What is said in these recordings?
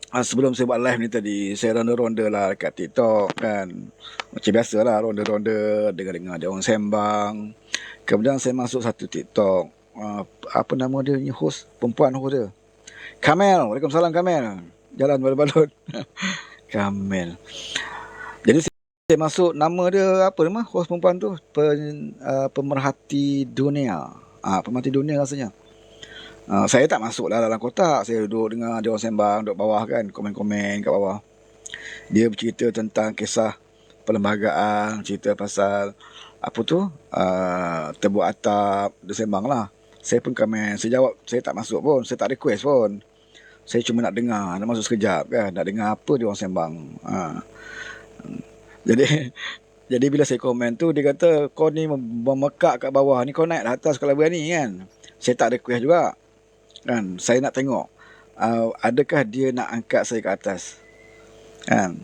Sebelum saya buat live ni tadi, saya ronda-ronda lah kat TikTok kan. Macam biasa lah, ronda-ronda, dengar-dengar dia orang sembang. Kemudian saya masuk satu TikTok. Apa nama dia ni host? Perempuan host dia. Kamel. Waalaikumsalam Kamel. Jalan balon-balon. Kamel. Jadi saya masuk nama dia apa nama host perempuan tu? Pemerhati dunia. Pemerhati dunia rasanya. Saya tak masuk lah dalam kotak. Saya duduk dengar dia orang sembang, duduk bawah kan, komen-komen kat bawah. Dia bercerita tentang kisah perlembagaan, cerita pasal apa tu, tebuk atap, dia sembang lah. Saya pun komen, saya jawab, saya tak masuk pun, saya tak request pun. Saya cuma nak dengar, nak masuk sekejap kan, nak dengar apa dia orang sembang. Jadi jadi bila saya komen tu, dia kata, kau ni memekak kat bawah ni, kau naik lah atas kalau berani kan. Saya tak request juga kan, saya nak tengok adakah dia nak angkat saya ke atas kan.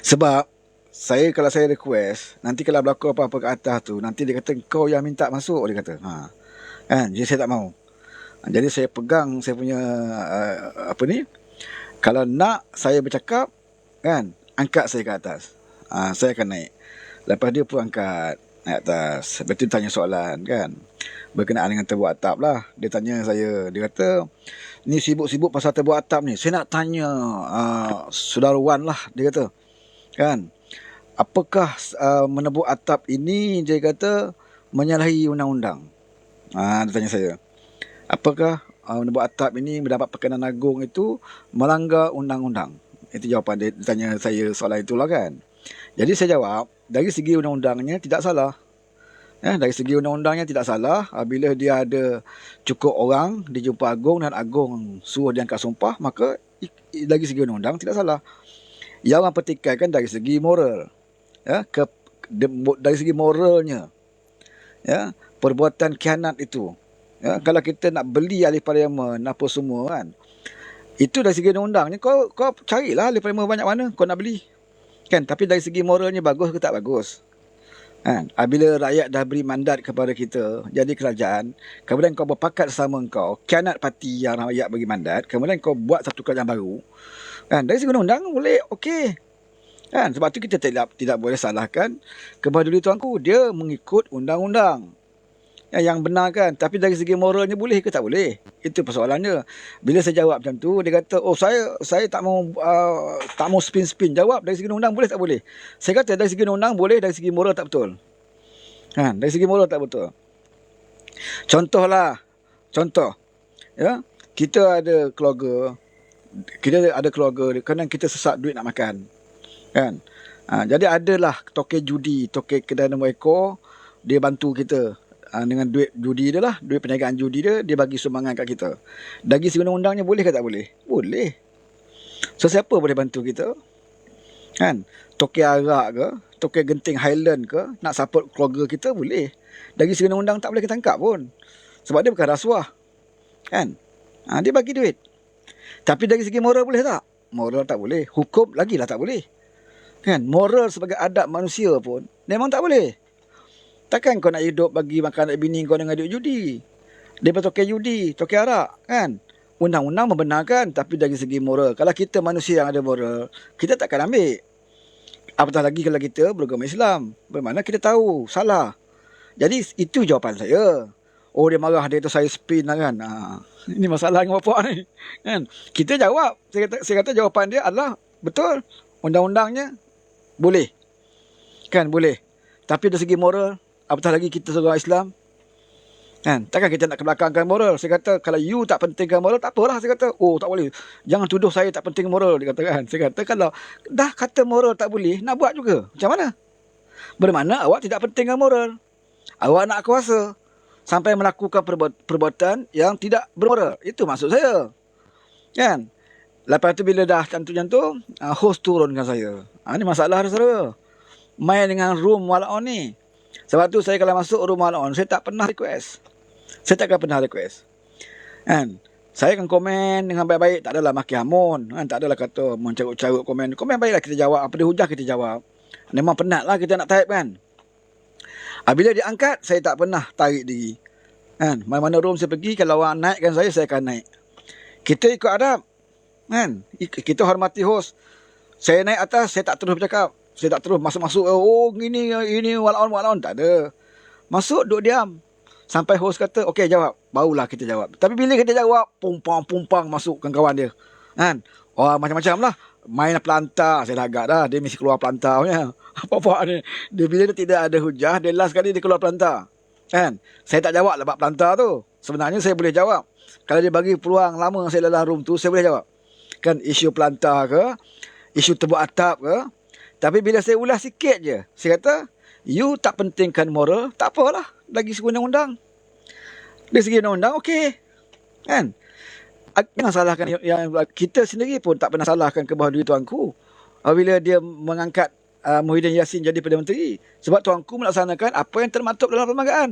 Sebab kalau saya request, nanti kalau berlaku apa-apa ke atas tu, nanti dia kata kau yang minta masuk, dia kata kan. Jadi saya tak mau. Jadi saya pegang saya punya apa ni, kalau nak saya bercakap kan, angkat saya ke atas, saya akan naik. Lepas dia pun angkat naik atas. Lepas tu tanya soalan kan, berkenaan dengan tebuk atap lah. Dia tanya saya, dia kata, ni sibuk-sibuk pasal tebuk atap ni. Saya nak tanya Saudara Wan lah, dia kata. Kan, apakah menebuk atap ini, dia kata, menyalahi undang-undang? Dia tanya saya, apakah menebuk atap ini mendapat perkenan agung itu melanggar undang-undang? Itu jawapan dia, dia tanya saya soalan itulah kan. Jadi saya jawab, dari segi undang-undangnya tidak salah. Dari segi undang-undangnya tidak salah. Bila dia ada cukup orang dijumpa agung dan agung suruh dia angkat sumpah, maka dari segi undang-undang tidak salah. Yang orang pertikaikan dari segi moral, dari segi moralnya, perbuatan khianat itu, kalau kita nak beli ahli parlimen apa semua kan, itu dari segi undang-undangnya, kau carilah ahli parlimen banyak mana kau nak beli kan. Tapi dari segi moralnya bagus ke tak bagus kan. Bila rakyat dah beri mandat kepada kita jadi kerajaan, kemudian kau berpakat sama kau khianat parti yang rakyat bagi mandat, kemudian kau buat satu kerajaan baru kan, dari segi undang-undang boleh okey kan. Sebab tu kita tidak boleh salahkan Kebahaduli Tuanku, dia mengikut undang-undang yang benar kan. Tapi dari segi moralnya boleh ke tak boleh, itu persoalannya. Bila saya jawab macam tu, dia kata, oh saya tak mau spin jawab. Dari segi undang boleh tak boleh? Saya kata dari segi undang boleh, dari segi moral tak betul kan. Dari segi moral tak betul. Contoh kita ada keluarga, kadang kita sesak duit nak makan kan. Jadi adalah tokek judi, tokek kedai nombor ekor, dia bantu kita dengan duit judi dia lah, duit perniagaan judi dia bagi sumbangan kat kita. Dari segi undang-undangnya boleh ke tak boleh? Boleh. So siapa boleh bantu kita kan? Tokek arak ke, tokek genting Highland ke, nak support keluarga kita boleh. Dari segi undang tak boleh kita tangkap pun, sebab dia bukan rasuah kan. Dia bagi duit. Tapi dari segi moral boleh tak? Moral tak boleh. Hukum lagilah tak boleh kan. Moral sebagai adab manusia pun memang tak boleh. Takkan kau nak hidup bagi makan anak bini kau dengan duit judi, daripada tokek judi, tokek arak kan. Undang-undang membenarkan, tapi dari segi moral, kalau kita manusia yang ada moral, kita takkan ambil. Apatah lagi kalau kita beragama Islam, bermakna kita tahu salah. Jadi itu jawapan saya. Oh, dia marah, dia tu saya spin lah kan. Ini masalah dengan bapak ni kan. Kita jawab, saya kata jawapan dia adalah betul. Undang-undangnya boleh kan, boleh. Tapi dari segi moral, apatah lagi kita seorang Islam kan, takkan kita nak kebelakangkan moral. Saya kata kalau you tak pentingkan moral, tak apalah. Saya kata, oh tak boleh, jangan tuduh saya tak penting moral, dia kata kan. Saya kata kalau dah kata moral tak boleh, nak buat juga macam mana? Bermakna awak tidak pentingkan moral. Awak nak kuasa sampai melakukan perbuatan yang tidak bermoral. Itu maksud saya kan. Lepas tu bila dah macam tu, host turunkan saya. Ni masalah dia, saudara. Main dengan room walaon ni. Sebab tu saya kalau masuk room walaon, saya tak pernah request. Saya takkan pernah request kan. Saya akan komen dengan baik-baik, tak adalah maki hamun kan, tak adalah kata mencarut-carut komen. Komen baiklah kita jawab, apa dia hujah kita jawab. Memang penat lah kita nak type kan. Bila dia angkat, saya tak pernah tarik diri kan. Mana-mana room saya pergi, kalau orang naikkan saya akan naik. Kita ikut adab Kan? Kita hormati host. Saya naik atas, saya tak terus bercakap. Saya tak terus masuk-masuk, oh ini walaun, tak ada. Masuk, duduk diam. Sampai host kata, okey jawab. Barulah kita jawab. Tapi bila kita jawab, pumpang masuk kawan dia. Kan? Oh, macam-macam lah. Main pelantar, saya dah agak dah. Dia mesti keluar pelantar punya. Apa-apa ni. Dia bila dia tidak ada hujah, dia last kali dia keluar pelantar. Kan? Saya tak jawab lah bab pelantar tu. Sebenarnya saya boleh jawab. Kalau dia bagi peluang lama saya dalam room tu, saya boleh jawab. Kan isu pelantar ke, isu tebuk atap ke. Tapi bila saya ulas sikit je, saya kata, you tak pentingkan moral, tak apalah. Lagi segi undang-undang. Dari segi undang-undang, okey. Kan? Jangan salahkan yang kita sendiri pun tak pernah salahkan ke bawah diri tuanku. Apabila dia mengangkat Muhyiddin Yassin jadi Perdana Menteri. Sebab tuanku melaksanakan apa yang termaktub dalam perlembagaan.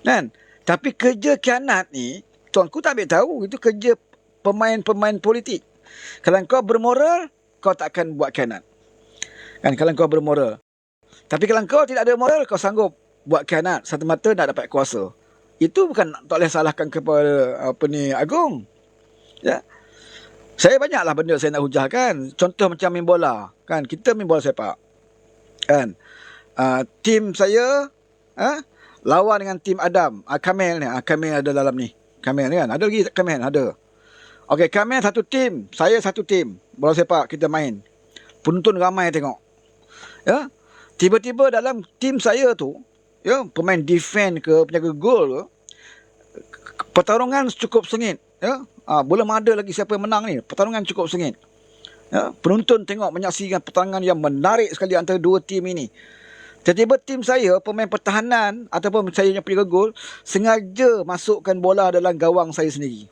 Kan? Tapi kerja khianat ni, tuanku tak ambil tahu. Itu kerja pemain-pemain politik. Kalau kau bermoral, kau tak akan buat khianat. Kan? Kalau kau bermoral. Tapi kalau kau tidak ada moral, kau sanggup buat khianat. Satu mata nak dapat kuasa. Itu bukan tak boleh salahkan kepada Agong. Ya. Saya banyaklah benda saya nak hujahkan. Contoh macam main bola. Kan? Kita main bola sepak. Kan? Tim saya lawan dengan tim Adam. Kamel ni. Kamel ada dalam ni. Kamel ni kan? Ada lagi Kamel? Ada. Okey, Kamel satu tim. Saya satu tim. Bola sepak kita main. Penonton ramai tengok. Ya. Tiba-tiba dalam tim saya tu, ya, pemain defend ke, penjaga gol ke, pertarungan cukup sengit. Ya. Belum ada lagi siapa yang menang ni. Pertarungan cukup sengit. Ya. Penonton tengok menyaksikan pertarungan yang menarik sekali antara dua tim ini. Tiba-tiba tim saya, pemain pertahanan ataupun saya yang penjaga gol, sengaja masukkan bola dalam gawang saya sendiri.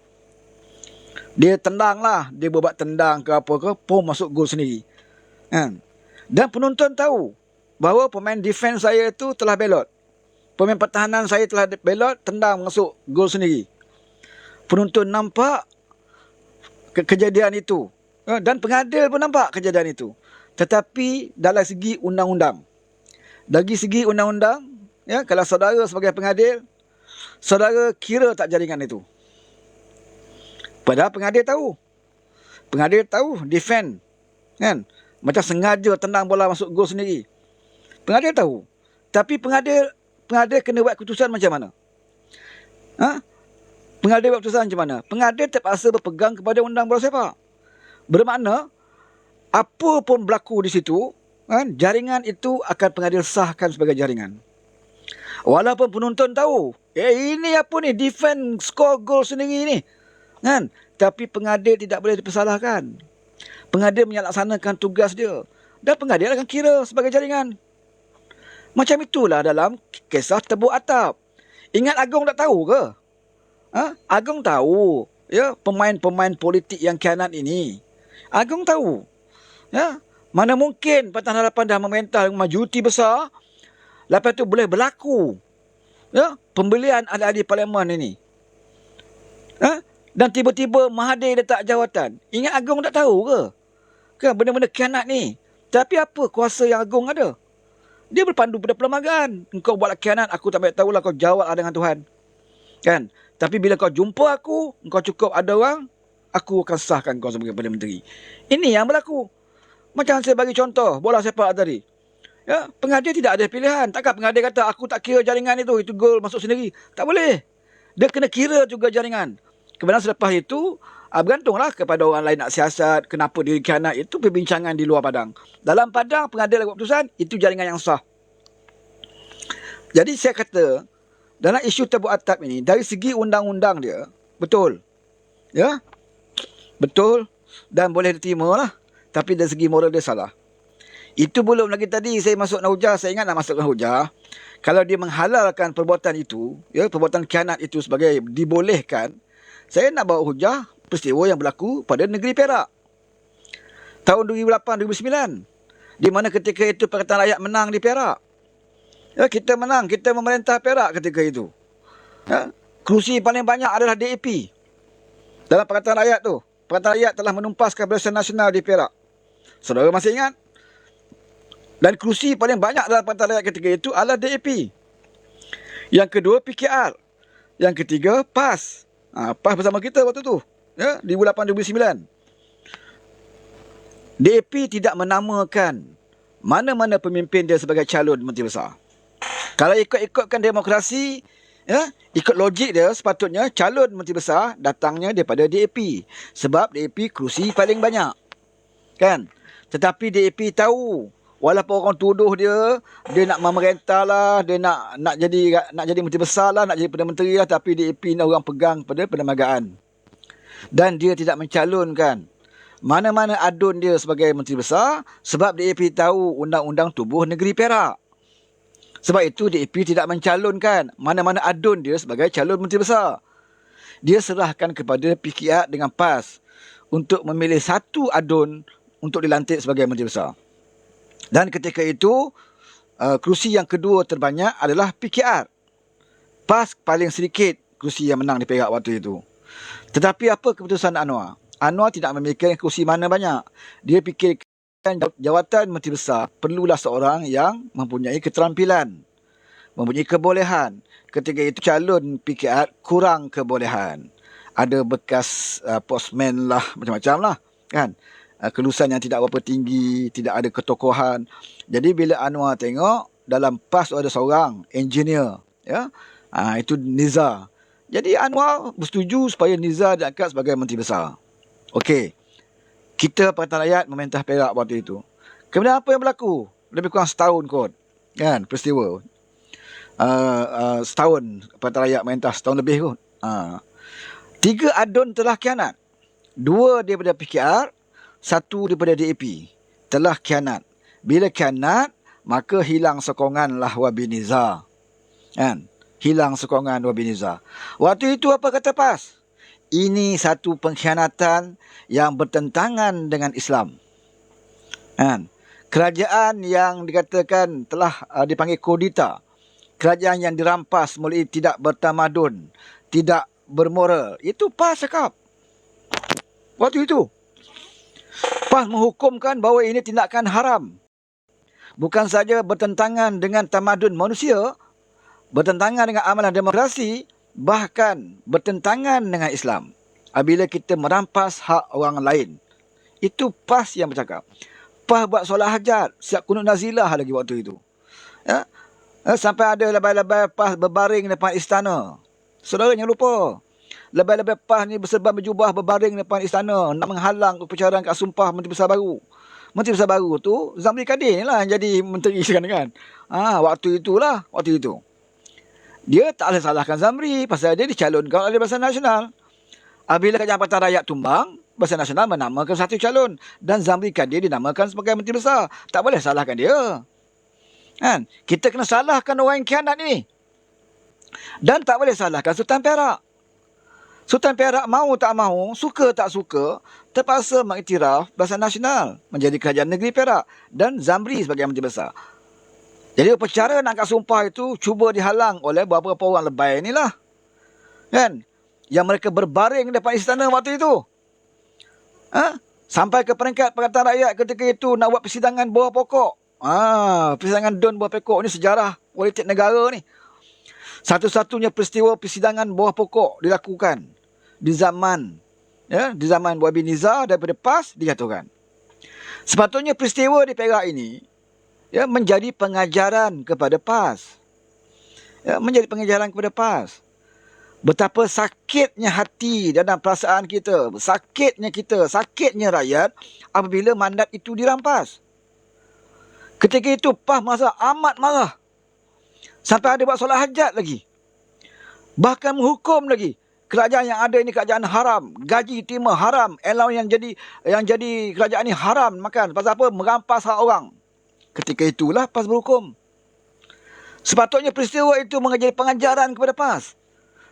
Dia tendang lah. Dia buat tendang ke apa ke, pun masuk gol sendiri. Kan? Dan penonton tahu bahawa pemain defense saya itu telah belot. Pemain pertahanan saya telah belot, tendang masuk gol sendiri. Penonton nampak kejadian itu. Dan pengadil pun nampak kejadian itu. Tetapi dalam segi undang-undang. Dari segi undang-undang, ya, kalau saudara sebagai pengadil, saudara kira tak jaringan itu. Padahal pengadil tahu. Pengadil tahu, defend. Kan? Macam sengaja tendang bola masuk gol sendiri. Pengadil tahu. Tapi pengadil kena buat keputusan macam mana? Pengadil buat keputusan macam mana? Pengadil terpaksa berpegang kepada undang bola sepak. Bermakna, apa pun berlaku di situ, kan, jaringan itu akan pengadil sahkan sebagai jaringan. Walaupun penonton tahu, ini apa ni, defend score gol sendiri ni. Kan? Tapi pengadil tidak boleh dipersalahkan. Pengadil menyelaksanakan tugas dia. Dan pengadil akan kira sebagai jaringan. Macam itulah dalam kisah tebuk atap. Ingat Agong tak tahu ke? Agong tahu. Ya, pemain-pemain politik yang khianat ini. Agong tahu. Ya, mana mungkin Pakatan Harapan dah memerintah majoriti besar. Lepas tu boleh berlaku. Ya, pembelian ahli-ahli parlimen ini. Dan tiba-tiba Mahathir letak jawatan. Ingat Agong tak tahu ke? Kan benda-benda khianat ni. Tapi apa kuasa yang Agong ada? Dia berpandu pada perlembagaan. Engkau buat khianat, aku tak tahu lah, kau jawablah dengan Tuhan. Kan? Tapi bila kau jumpa aku, engkau cukup ada orang, aku akan sahkan kau sebagai Perdana Menteri. Ini yang berlaku. Macam saya bagi contoh, bola sepak tadi. Ya, pengadil tidak ada pilihan. Takkan pengadil kata, aku tak kira jaringan itu gol masuk sendiri. Tak boleh. Dia kena kira juga jaringan. Kemudian selepas itu, bergantunglah kepada orang lain nak siasat, kenapa dia khianat, itu perbincangan di luar padang. Dalam padang, pengadil buat keputusan, itu jaringan yang sah. Jadi saya kata, dalam isu tebuk atap ini, dari segi undang-undang dia, betul. Ya, betul. Dan boleh diterima lah. Tapi dari segi moral dia salah. Itu belum lagi tadi saya masuk nak hujah, saya ingat nak masuk nak hujah. Kalau dia menghalalkan perbuatan itu, ya, perbuatan khianat itu sebagai dibolehkan, saya nak bawa hujah peristiwa yang berlaku pada negeri Perak. Tahun 2008-2009. Di mana ketika itu Pakatan Rakyat menang di Perak. Ya, kita menang, kita memerintah Perak ketika itu. Ya, kerusi paling banyak adalah DAP. Dalam Pakatan Rakyat tu, Pakatan Rakyat telah menumpaskan Barisan Nasional di Perak. Saudara masih ingat? Dan kerusi paling banyak dalam Pakatan Rakyat ketika itu adalah DAP. Yang kedua PKR. Yang ketiga PAS. PAS bersama kita waktu tu. Ya, 2008-2009. DAP tidak menamakan mana-mana pemimpin dia sebagai calon menteri besar. Kalau ikut-ikutkan demokrasi, ya, ikut logik dia, sepatutnya calon menteri besar datangnya daripada DAP. Sebab DAP kerusi paling banyak. Kan? Tetapi DAP tahu, walaupun orang tuduh dia nak memerintah lah, dia nak jadi menteri besar lah, nak jadi Perdana Menteri lah, tapi DAP ni orang pegang pada perlembagaan. Dan dia tidak mencalonkan mana-mana adun dia sebagai menteri besar sebab DAP tahu undang-undang tubuh negeri Perak. Sebab itu DAP tidak mencalonkan mana-mana adun dia sebagai calon menteri besar. Dia serahkan kepada PKR dengan PAS untuk memilih satu adun untuk dilantik sebagai menteri besar. Dan ketika itu, kerusi yang kedua terbanyak adalah PKR. PAS paling sedikit kerusi yang menang di Perak waktu itu. Tetapi apa keputusan Anwar? Anwar tidak memikirkan kerusi mana banyak. Dia fikirkan jawatan menteri besar perlulah seorang yang mempunyai keterampilan, mempunyai kebolehan. Ketika itu calon PKR kurang kebolehan. Ada bekas postman lah, macam-macam lah. Kan? Kelulusan yang tidak berapa tinggi, tidak ada ketokohan. Jadi bila Anwar tengok, dalam PAS ada seorang engineer. Ya? Itu Nizar. Jadi Anwar bersetuju supaya Nizar diangkat sebagai menteri besar. Okey. Kita Pakatan Rakyat memerintah Perak waktu itu. Kemudian apa yang berlaku? Lebih kurang setahun kot. Kan? Peristiwa. Setahun Pakatan Rakyat memerintah, setahun lebih kot. 3 adun telah khianat. 2 daripada PKR, 1 daripada DAP. Telah khianat. Bila khianat, maka hilang sokonganlah Wabi Nizar. Kan? Hilang sokongan Wabi Nizar. Waktu itu apa kata PAS? Ini satu pengkhianatan yang bertentangan dengan Islam. Kan? Kerajaan yang dikatakan telah dipanggil kudeta, kerajaan yang dirampas melalui tidak bertamadun, tidak bermoral, itu PAS cakap. Waktu itu PAS menghukumkan bahawa ini tindakan haram. Bukan saja bertentangan dengan tamadun manusia, bertentangan dengan amalan demokrasi, bahkan bertentangan dengan Islam. Apabila kita merampas hak orang lain. Itu PAS yang bercakap. PAS buat solat hajat, siap kunut nazilah lagi waktu itu. Ya? Sampai ada lebay-lebay PAS berbaring depan istana. Saudara jangan lupa. Lebay-lebay PAS ni berserban berjubah berbaring depan istana nak menghalang upacara akad sumpah Menteri Besar baru. Menteri Besar baru tu Zamri Kadir ni lah yang jadi menteri sekarang kan. Waktu itu. Dia tak boleh salahkan Zamri pasal dia dicalonkan oleh Barisan Nasional. Apabila Kerajaan Pakatan Rakyat tumbang, Barisan Nasional menamakan satu calon dan Zamri Kadir dinamakan sebagai menteri besar. Tak boleh salahkan dia. Kan? Kita kena salahkan orang yang khianat ni. Dan tak boleh salahkan Sultan Perak. Sultan Perak mahu tak mahu, suka tak suka, terpaksa mengiktiraf Barisan Nasional menjadi kerajaan negeri Perak dan Zamri sebagai menteri besar. Jadi upacara nak angkat sumpah itu cuba dihalang oleh beberapa orang lebay inilah. Kan? Yang mereka berbaring depan istana waktu itu. Sampai ke peringkat Pakatan Rakyat ketika itu nak buat persidangan bawah pokok. Persidangan Dun bawah pokok ni sejarah politik negara ni. Satu-satunya peristiwa persidangan bawah pokok dilakukan di zaman Wabi Nizar daripada PAS dijatuhkan. Sepatutnya peristiwa di Perak ini menjadi pengajaran kepada PAS. Menjadi pengajaran kepada PAS. Betapa sakitnya hati dan perasaan kita, sakitnya rakyat apabila mandat itu dirampas. Ketika itu PAS amat marah. Sampai ada buat solat hajat lagi. Bahkan menghukum lagi. Kerajaan yang ada ini kerajaan haram, gaji terima haram, allowance yang jadi kerajaan ini haram makan. Pasal apa? Merampas hak orang. Ketika itulah PAS berhukum. Sepatutnya peristiwa itu menjadi pengajaran kepada PAS.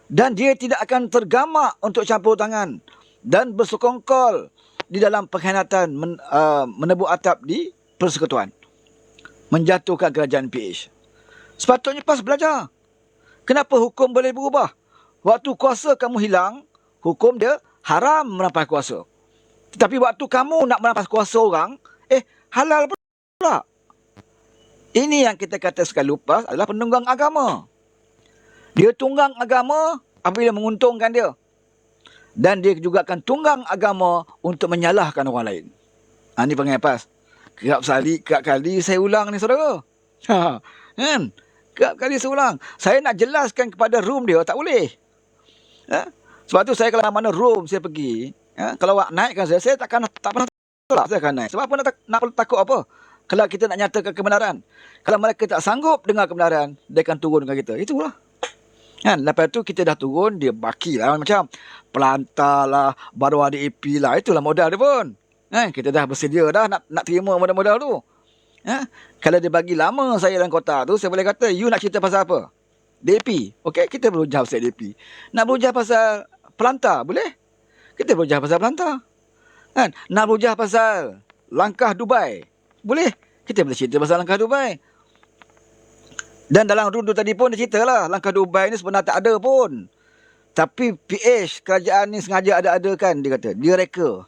Dan dia tidak akan tergamak untuk campur tangan dan bersekongkol di dalam pengkhianatan menebuk atap di Persekutuan. Menjatuhkan kerajaan PH. Sepatutnya PAS belajar. Kenapa hukum boleh berubah? Waktu kuasa kamu hilang, hukum dia haram merampas kuasa. Tetapi waktu kamu nak merampas kuasa orang, halal pula. Ini yang kita kata sekali lepas adalah penunggang agama. Dia tunggang agama apabila menguntungkan dia. Dan dia juga akan tunggang agama untuk menyalahkan orang lain. Ni perangai PAS. Kerap kali saya ulang ni saudara. Kan? Kerap kali saya ulang. Saya nak jelaskan kepada room dia, tak boleh. Ha? Sebab tu saya kalau mana room saya pergi, kalau awak naikkan saya tak pernah tolak, saya akan naik. Sebab apa nak takut apa? Kalau kita nak nyatakan kebenaran. Kalau mereka tak sanggup dengar kebenaran, dia akan turun dengan kita. Itulah. Kan? Lepas tu kita dah turun, dia baki lah macam pelantar lah, baru ada AP lah. Itulah modal dia pun. Kan? Kita dah bersedia dah nak terima modal-modal tu. Kalau dia bagi lama saya dalam kota tu, saya boleh kata, you nak cerita pasal apa? DAP. Okey, kita berujar pasal DAP. Nak berujar pasal pelantar, boleh? Kita berujar pasal pelantar. Kan? Nak berujar pasal langkah Dubai, boleh? Kita boleh cerita pasal langkah Dubai. Dan dalam rundu tadi pun dia cerita lah, langkah Dubai ni sebenarnya tak ada pun. Tapi PH, kerajaan ni sengaja ada-adakan, dia kata. Dia reka.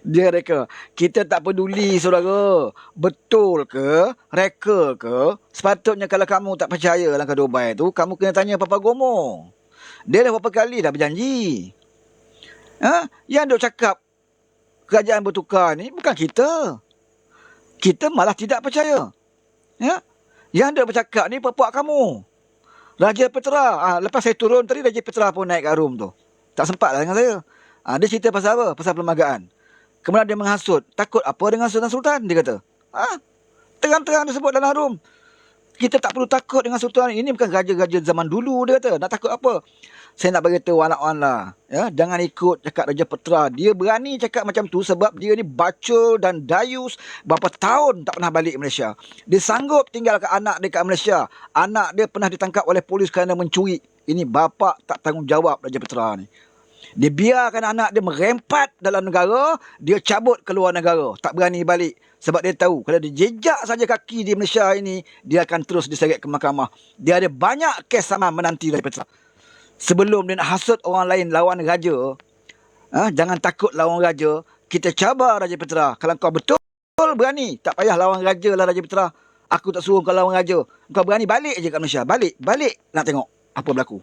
Dia reka. Kita tak peduli saudara, betul ke, reka ke. Sepatutnya kalau kamu tak percaya langkah Dubai tu, kamu kena tanya Papa Gomo. Dia dah berapa kali dah berjanji. Yang duk cakap kerajaan bertukar ni bukan kita. Kita malah tidak percaya. Yang duk bercakap ni pepuak kamu. Raja Petra. Lepas saya turun tadi, Raja Petra pun naik kat room tu. Tak sempat lah dengan saya. Dia cerita pasal apa? Pasal perlembagaan. Kemudian dia menghasut. Takut apa dengan Sultan? Dia kata. Terang-terang dia sebut dalam room. Kita tak perlu takut dengan Sultan. Ini bukan raja-raja zaman dulu, dia kata. Nak takut apa? Saya nak beritahu anak-anak lah. Jangan ikut cakap Raja Petra. Dia berani cakap macam tu sebab dia ni bacul dan dayus. Berapa tahun tak pernah balik Malaysia. Dia sanggup tinggalkan anak dia kat Malaysia. Anak dia pernah ditangkap oleh polis kerana mencuri. Ini bapa tak tanggungjawab Raja Petra ni. Dia biarkan anak dia merempat dalam negara, dia cabut keluar negara. Tak berani balik. Sebab dia tahu, kalau dia jejak saja kaki di Malaysia ini, dia akan terus diseret ke mahkamah. Dia ada banyak kes sama menanti Raja Petra. Sebelum dia nak hasut orang lain lawan raja, jangan takut lawan raja. Kita cabar Raja Petra. Kalau kau betul berani, tak payah lawan raja lah Raja Petra. Aku tak suruh kau lawan raja. Kau berani balik je kat Malaysia. Balik nak tengok apa berlaku.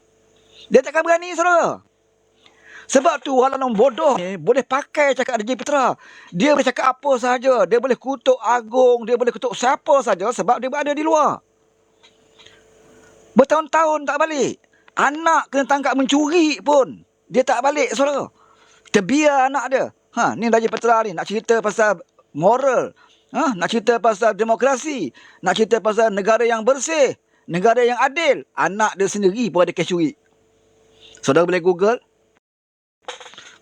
Dia takkan berani, saudara. Sebab tu orang bodoh ni boleh pakai cakap Raja Petra. Dia boleh cakap apa sahaja. Dia boleh kutuk agung. Dia boleh kutuk siapa sahaja sebab dia berada di luar. Bertahun-tahun tak balik. Anak kena tangkap mencuri pun dia tak balik, saudara. Terbiar anak dia. Ni Raja Petra ni nak cerita pasal moral. Nak cerita pasal demokrasi. Nak cerita pasal negara yang bersih. Negara yang adil. Anak dia sendiri pun ada kes curi. Saudara boleh Google.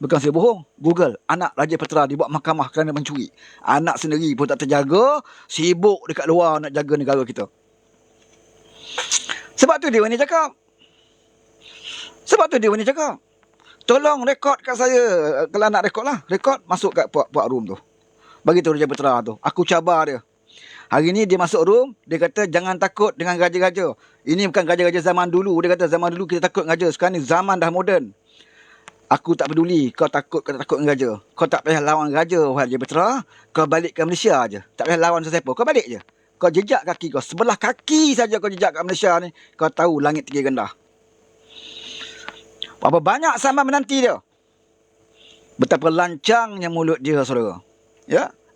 Bukan saya bohong. Google. Anak Raja Petra dibawa mahkamah kerana mencuri. Anak sendiri pun tak terjaga. Sibuk dekat luar nak jaga negara kita. Sebab tu dia ni cakap. Tolong rekod kat saya. Kalau nak rekod lah. Rekod masuk kat puak room tu. Bagi tu Raja Petra tu. Aku cabar dia. Hari ni dia masuk room. Dia kata jangan takut dengan raja-raja. Ini bukan raja-raja zaman dulu. Dia kata zaman dulu kita takut dengan raja. Sekarang ni zaman dah moden. Aku tak peduli kau takut dengan raja. Kau tak payah lawan raja, wahai Raja Petra. Kau balik ke Malaysia aje. Tak payah lawan sesiapa. Kau balik je. Kau jejak kaki kau. Sebelah kaki saja kau jejak kat Malaysia ni. Kau tahu langit tinggi rendah. Berapa banyak sama menanti dia. Betapa lancangnya mulut dia, saudara.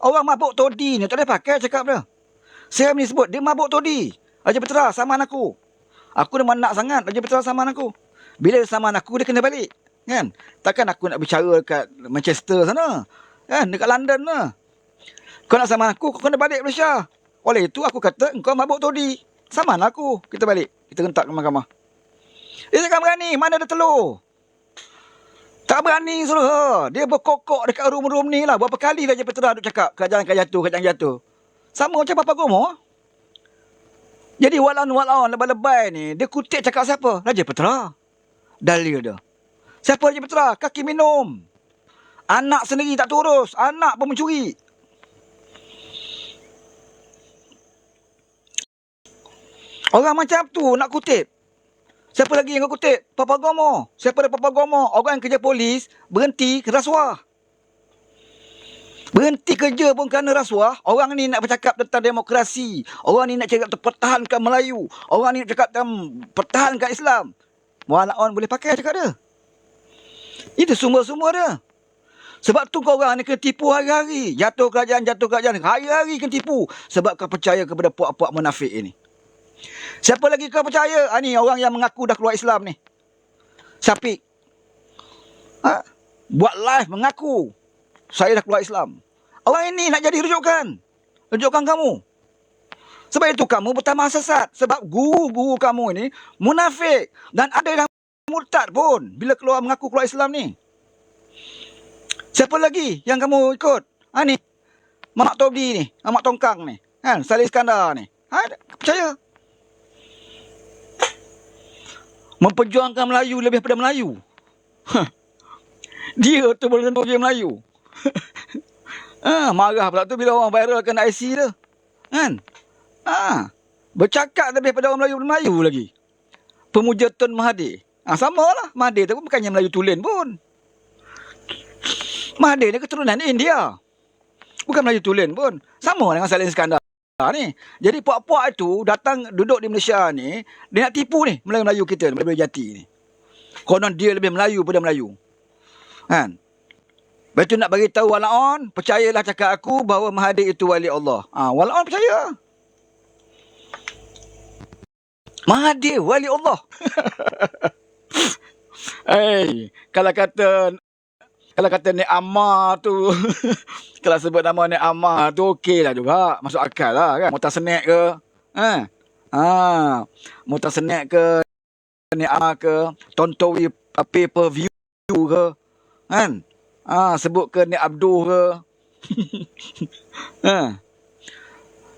Orang mabuk todi ni tak boleh pakai cakap dia. Saya ni sebut, dia mabuk todi. Raja Petra saman aku. Aku memang nak sangat Raja Petra saman aku. Bila dia saman aku, dia kena balik. Kan? Takkan aku nak bicara kat Manchester sana. Kan? Dekat London lah. Kau nak saman aku, kau kena balik Malaysia. Oleh itu aku kata, engkau mabuk todi. Saman aku. Kita balik. Kita rentak ke mahkamah. Dia takkan berani. Mana ada telur? Tak berani, saudara. Dia berkokok dekat room-room ni lah. Berapa kali Raja Petra duk cakap, kerajaan akan jatuh. Sama macam Papa Gomo. Jadi walaun-walaun lebay-lebay ni, dia kutip cakap siapa? Raja Petra. Dalil dia. Siapa Raja Petra? Kaki minum. Anak sendiri tak turus. Anak pun mencuri. Orang macam tu nak kutip. Siapa lagi yang kau kutip? Papa Gomo. Siapa dia Papa Gomo? Orang yang kerja polis berhenti rasuah. Berhenti kerja pun kerana rasuah. Orang ni nak bercakap tentang demokrasi. Orang ni nak cakap tentang pertahankan Melayu. Orang ni nak cakap tentang pertahankan Islam. Walaupun boleh pakai cakap dia. Itu sumber-sumber dia. Sebab tu korang ni kena tipu hari-hari. Jatuh kerajaan, hari-hari kena tipu. Sebab kau percaya kepada puak-puak munafik ini. Siapa lagi kau percaya? Ni orang yang mengaku dah keluar Islam ni. Syafiq. Buat live mengaku saya dah keluar Islam. Orang ini nak jadi rujukan kamu. Sebab itu kamu bertambah sesat. Sebab guru-guru kamu ini munafik. Dan ada yang murtad pun bila mengaku keluar Islam ni. Siapa lagi yang kamu ikut? Ni Mamak Tobdi ni, Mamak Tongkang ni, kan? Salih Iskandar ni. Percaya? Memperjuangkan Melayu lebih daripada Melayu. Dia tu boleh tentu dia Melayu. Marah pula tu bila orang viralkan IC dia. Kan? Bercakap lebih daripada orang Melayu lagi. Pemuja Tun Mahathir. Sama lah. Mahathir tu pun bukannya Melayu tulen pun. Mahathir ni keturunan India. Bukan Melayu tulen pun. Sama dengan Salih Iskandar ni. Jadi puak-puak itu datang duduk di Malaysia ni, dia nak tipu ni Melayu-Melayu kita, Melayu Jati ni. Konon dia lebih Melayu daripada Melayu. Kan? Lepas tu nak bagi tahu walaon, percayalah cakap aku bahawa Mahathir itu wali Allah. Walaon percaya. Mahathir wali Allah. Kalau kata Nek Ammar tu kalau sebut nama Nek Ammar tu okey lah juga. Masuk akal lah kan. Mutar Senek ke. Mutar Senek ke. Nek Ammar ke. Tontowi pay per view ke. Kan. Sebut ke Nek Abdul ke.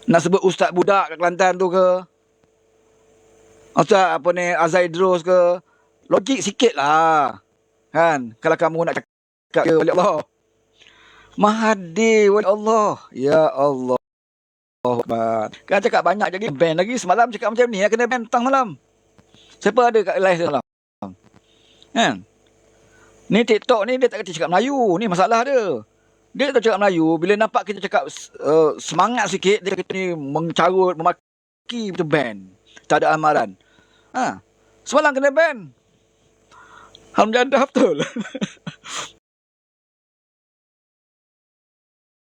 Nak sebut Ustaz Budak kat Kelantan tu ke. Ustaz Azaidros ke. Logik sikit lah. Kan. Kalau kamu nak cakap wali Allah. Mahathir wali Allah. Ya Allah. Kan cakap banyak jadi ban lagi. Semalam cakap macam ni. Kena ban petang malam. Siapa ada kat live semalam? Kan? Ni TikTok ni dia tak kerti cakap Melayu. Ni masalah dia. Dia tak cakap Melayu. Bila nampak kita cakap semangat sikit, dia kata ni mencarut, memaki, itu ban. Tak ada amaran. Semalam kena ban. Alhamdulillah betul.